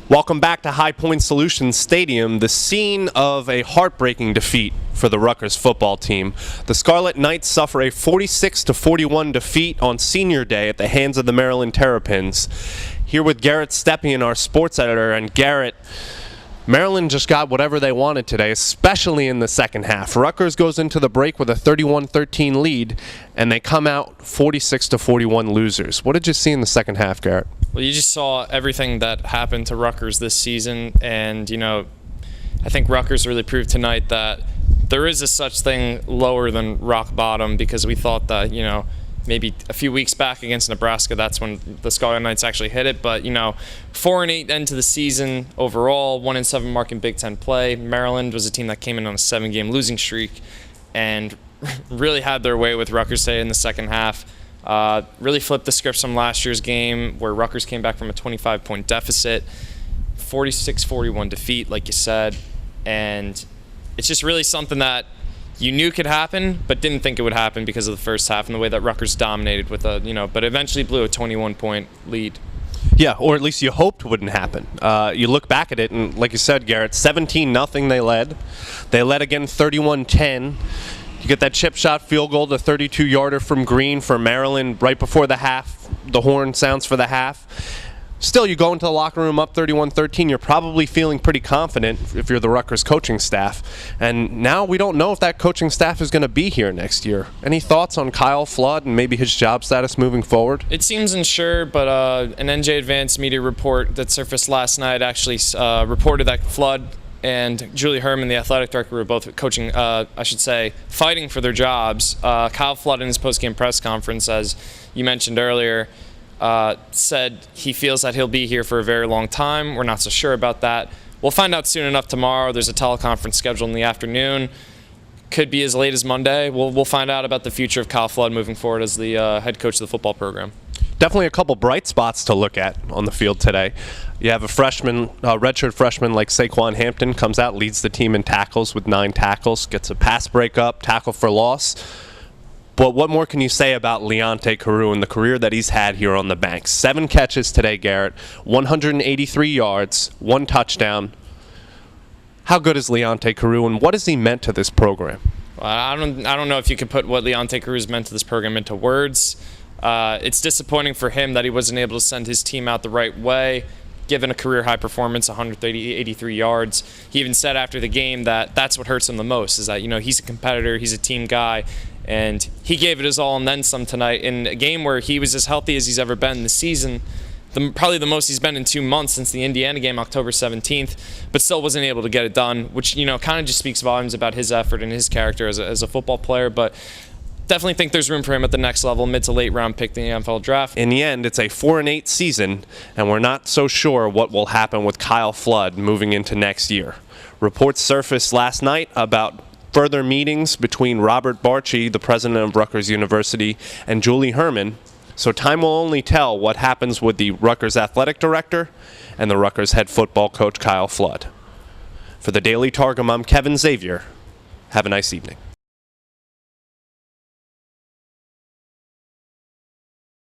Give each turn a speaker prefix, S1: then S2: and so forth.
S1: Welcome back to High Point Solutions Stadium, the scene of a heartbreaking defeat for the Rutgers football team. The Scarlet Knights suffer a 46-41 defeat on Senior Day at the hands of the Maryland Terrapins. Here with Garrett Stepien, our sports editor, and Garrett, Maryland just got whatever they wanted today, especially in the second half. Rutgers goes into the break with a 31-13 lead, and they come out 46-41 losers. What did you see in the second half, Garrett?
S2: Well, you just saw everything that happened to Rutgers this season, and, I think Rutgers really proved tonight that there is a such thing lower than rock bottom, because we thought that, maybe a few weeks back against Nebraska, that's when the Scarlet Knights actually hit it. But, 4-8 end to the season overall, 1-7 mark in Big Ten play. Maryland was a team that came in on a 7-game losing streak and really had their way with Rutgers today in the second half. Really flipped the script from last year's game where Rutgers came back from a 25-point deficit, 46-41 defeat, like you said. And it's just really something that you knew could happen, but didn't think it would happen because of the first half and the way that Rutgers dominated with but eventually blew a 21-point lead.
S1: Yeah, or at least you hoped wouldn't happen. You look back at it, and like you said, Garrett, 17-0 they led. They led again 31-10. You get that chip shot field goal, the 32-yarder from Green for Maryland right before the half. The horn sounds for the half. Still, you go into the locker room up 31-13. You're probably feeling pretty confident if you're the Rutgers coaching staff. And now we don't know if that coaching staff is going to be here next year. Any thoughts on Kyle Flood and maybe his job status moving forward?
S2: It seems unsure, but an NJ Advanced media report that surfaced last night actually reported that Flood and Julie Herman, the athletic director, were both coaching, fighting for their jobs. Kyle Flood in his post-game press conference, as you mentioned earlier, said he feels that he'll be here for a very long time. We're not so sure about that. We'll find out soon enough tomorrow. There's a teleconference scheduled in the afternoon. Could be as late as Monday. We'll find out about the future of Kyle Flood moving forward as the head coach of the football program.
S1: Definitely a couple bright spots to look at on the field today. You have a redshirt freshman like Saquon Hampton comes out, leads the team in tackles with 9 tackles, gets a pass breakup, tackle for loss. But what more can you say about Leonte Carew and the career that he's had here on the bank? 7 catches today, Garrett, 183 yards, 1 touchdown. How good is Leonte Carew, and what has he meant to this program?
S2: I don't know if you could put what Leonte Carew has meant to this program into words. It's disappointing for him that he wasn't able to send his team out the right way, given a career-high performance, 183 yards. He even said after the game that that's what hurts him the most, is that, he's a competitor, he's a team guy, and he gave it his all and then some tonight in a game where he was as healthy as he's ever been this season, probably the most he's been in 2 months since the Indiana game, October 17th, but still wasn't able to get it done, which, kind of just speaks volumes about his effort and his character as a football player. But definitely think there's room for him at the next level, mid to late round pick in the NFL draft.
S1: In the end, it's a 4-8 season, and we're not so sure what will happen with Kyle Flood moving into next year. Reports surfaced last night about further meetings between Robert Barchi, the president of Rutgers University, and Julie Herman. So time will only tell what happens with the Rutgers athletic director and the Rutgers head football coach Kyle Flood. For the Daily Targum, I'm Xavier. Have a nice evening.